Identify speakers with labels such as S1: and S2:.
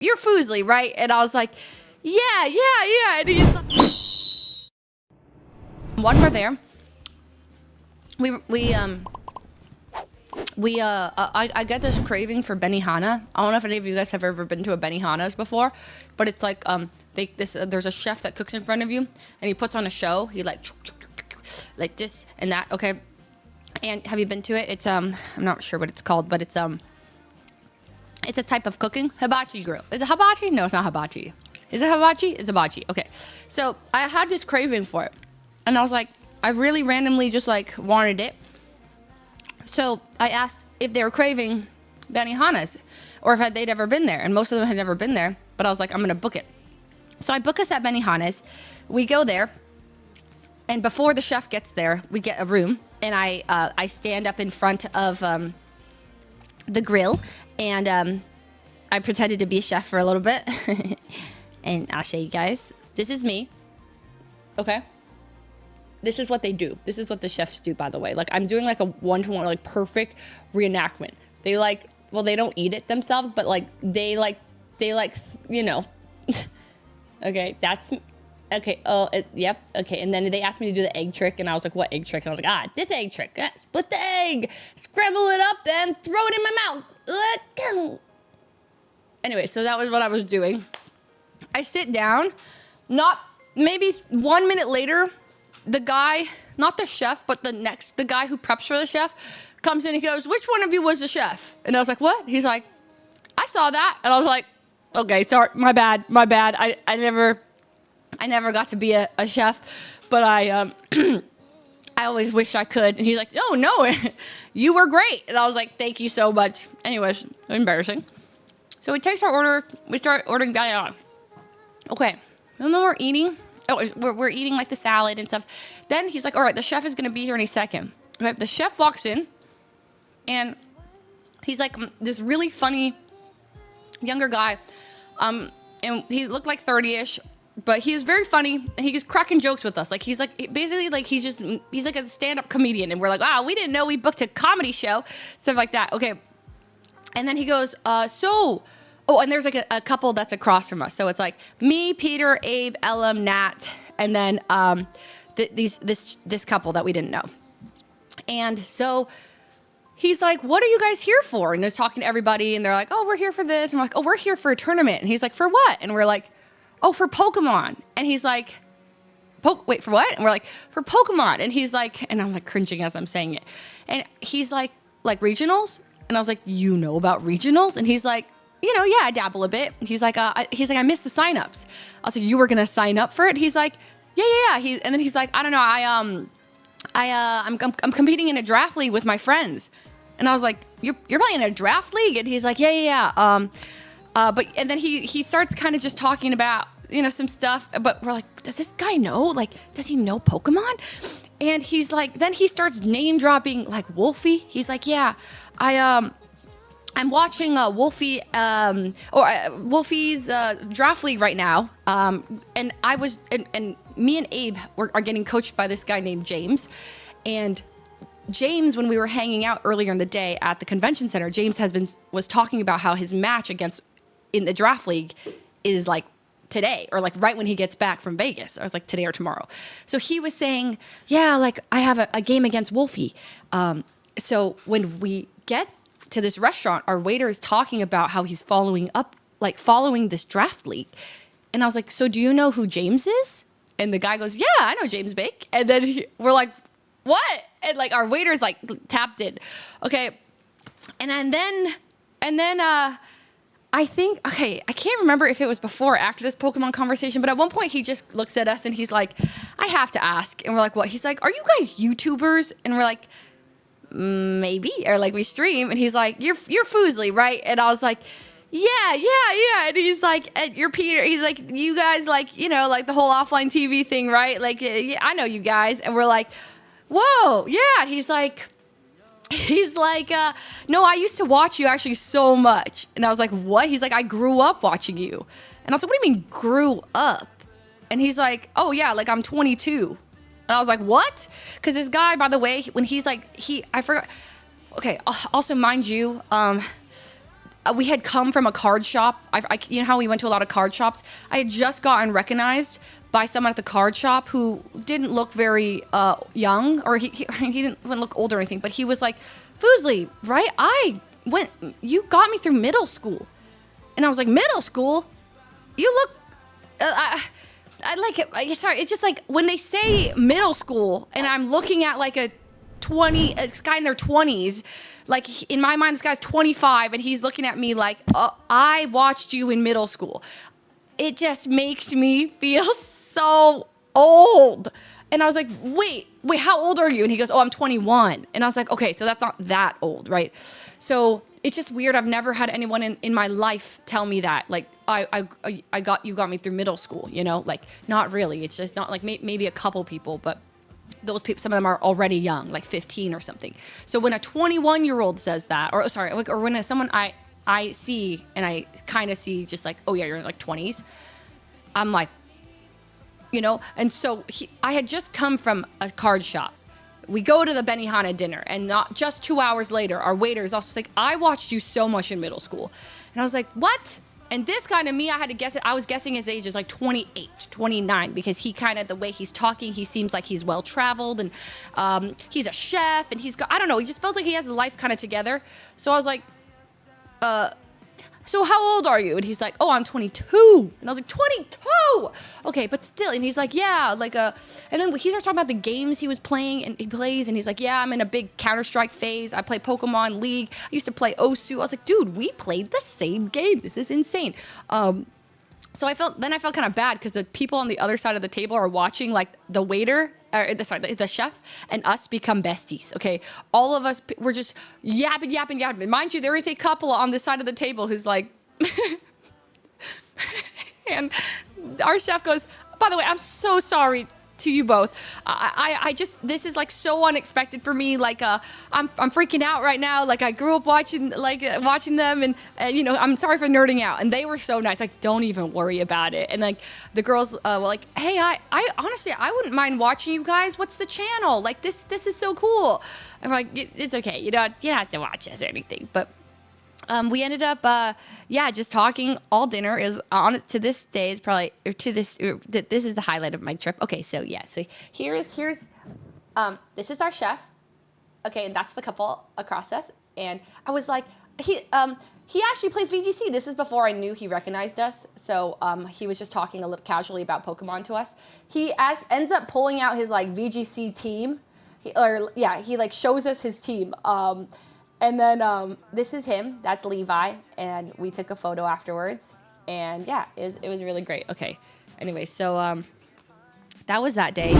S1: you're Fuslie, right? And I was like, yeah. And he's like, when we're there, I get this craving for Benihana. I don't know if any of you guys have ever been to a Benihana's before, but it's like there's a chef that cooks in front of you, and he puts on a show. He like this and that. Okay, and have you been to it? It's I'm not sure what it's called, but it's a type of cooking. Hibachi grill. Is it hibachi? No, it's not hibachi. Is it hibachi? It's hibachi. Okay, so I had this craving for it, and I was like, I really randomly just like wanted it. So I asked if they were craving Benihana's or if they'd ever been there. And most of them had never been there. But I was like, I'm going to book it. So I book us at Benihana's. We go there. And before the chef gets there, we get a room. And I stand up in front of the grill. And I pretended to be a chef for a little bit. And I'll show you guys. This is me. Okay. This is what they do. This is what the chefs do, by the way. Like, I'm doing like a one-to-one, like perfect reenactment. They like, well, they don't eat it themselves, but like, they you know. Okay, that's, okay, oh, yep, okay. And then they asked me to do the egg trick, and I was like, what egg trick? And I was like, this egg trick. Split the egg, scramble it up, and throw it in my mouth. Let go. Anyway, so that was what I was doing. I sit down, maybe 1 minute later, the guy, not the chef, but the guy who preps for the chef comes in and he goes, which one of you was the chef? And I was like, what? He's like, I saw that. And I was like, okay, sorry, my bad. I never got to be a chef, but I always wish I could. And he's like, oh, no, you were great. And I was like, thank you so much. Anyways, embarrassing. So he takes our order. We start ordering that. Okay, and then we're eating. Oh, we're eating like the salad and stuff. Then he's like, all right, the chef is going to be here any second. Right? The chef walks in, and he's like this really funny younger guy. And he looked like 30-ish, but he was very funny. And he was cracking jokes with us. Like, he's like, basically, like, he's like a stand-up comedian. And we're like, wow, we didn't know we booked a comedy show. Stuff like that. Okay. And then he goes, oh, and there's like a couple that's across from us. So it's like me, Peter, Abe, Elam, Nat, and then this couple that we didn't know. And so he's like, what are you guys here for? And they're talking to everybody, and they're like, oh, we're here for this. And we're like, oh, we're here for a tournament. And he's like, for what? And we're like, oh, for Pokemon. And he's like, wait, for what? And we're like, for Pokemon. And he's like, and I'm like cringing as I'm saying it. And he's like regionals? And I was like, you know about regionals? And he's like, you know, yeah, I dabble a bit. He's like, I missed the signups. I was like, you were gonna sign up for it? He's like, yeah. And then he's like, I don't know, I'm competing in a draft league with my friends. And I was like, you're playing in a draft league? And he's like, yeah. But and then he starts kind of just talking about, you know, some stuff. But we're like, does this guy know? Like, does he know Pokemon? And he's like, then he starts name dropping like Wolfie. He's like, yeah, I'm watching Wolfie's draft league right now. And me and Abe are getting coached by this guy named James. And James, when we were hanging out earlier in the day at the convention center, James was talking about how his match in the draft league is like today, or like right when he gets back from Vegas. I was like, today or tomorrow. So he was saying, yeah, like I have a game against Wolfie. So when we get to this restaurant, our waiter is talking about how he's following this draft league. And I was like, so do you know who James is? And the guy goes, yeah, I know James Bake. And then we're like, what? And like our waiter's like tapped in. Okay. And then I think, okay, I can't remember if it was before or after this Pokemon conversation, but at one point he just looks at us and he's like, I have to ask. And we're like, what? He's like, are you guys YouTubers? And we're like, maybe, or like we stream. And he's like, you're Fuslie, right? And I was like, yeah. And he's like, you're Peter. He's like, you guys, like, you know, like the whole offline TV thing, right? Like, yeah, I know you guys. And we're like, whoa, yeah. And he's like, no, I used to watch you actually so much. And I was like, what? He's like, I grew up watching you. And I was like, what do you mean grew up? And he's like, oh yeah, like I'm 22. And I was like, what? Because this guy, by the way, when he's like, I forgot. Okay, also mind you, we had come from a card shop. You know how we went to a lot of card shops? I had just gotten recognized by someone at the card shop who didn't look very young, or he didn't look old or anything, but he was like, Fuslie, right? You got me through middle school. And I was like, middle school? You look, I like it. Sorry, it's just like when they say middle school and I'm looking at like a guy in their 20s, like in my mind, this guy's 25 and he's looking at me like, I watched you in middle school. It just makes me feel so old. And I was like, wait, how old are you? And he goes, oh, I'm 21. And I was like, okay, so that's not that old, right? So it's just weird. I've never had anyone in my life tell me that. Like, you got me through middle school, you know? Like, not really. It's just not like maybe a couple people, but those people, some of them are already young, like 15 or something. So when a 21-year-old says that, or when someone I see and I kind of see just like, oh yeah, you're in like 20s, I'm like, you know? And so I had just come from a card shop. We go to the Benihana dinner, and not just 2 hours later, our waiter is also like, I watched you so much in middle school. And I was like, what? And this guy to me, I had to guess it. I was guessing his age is like 28, 29, because he kind of, the way he's talking, he seems like he's well-traveled, and he's a chef, and he's got, I don't know, he just feels like he has his life kind of together. So I was like, so how old are you? And he's like, oh, I'm 22. And I was like, 22? Okay, but still. And he's like, yeah, like and then he starts talking about the games he was playing and he plays. And he's like, yeah, I'm in a big Counter-Strike phase. I play Pokemon League. I used to play Osu. I was like, dude, we played the same games. This is insane. So I felt kind of bad because the people on the other side of the table are watching like the waiter, the chef and us become besties. Okay. All of us, we're just yapping. Mind you, there is a couple on this side of the table who's like, and our chef goes, by the way, I'm so sorry to you both. I just, this is like so unexpected for me. Like, I'm freaking out right now. Like I grew up watching them and you know, I'm sorry for nerding out. And they were so nice. Like, don't even worry about it. And like the girls were like, hey, I honestly, I wouldn't mind watching you guys. What's the channel? Like this is so cool. I'm like, it's okay. You don't have to watch us or anything. But we ended up, just talking all dinner. Is on to this day. It's probably this is the highlight of my trip. Okay, so yeah, so here's this is our chef. Okay, and that's the couple across us. And I was like, he actually plays VGC. This is before I knew he recognized us. So he was just talking a little casually about Pokemon to us. He ends up pulling out his like VGC team. He like shows us his team. And then this is him. That's Levi. And we took a photo afterwards. And yeah, it was really great. Okay. Anyway, so that was that day.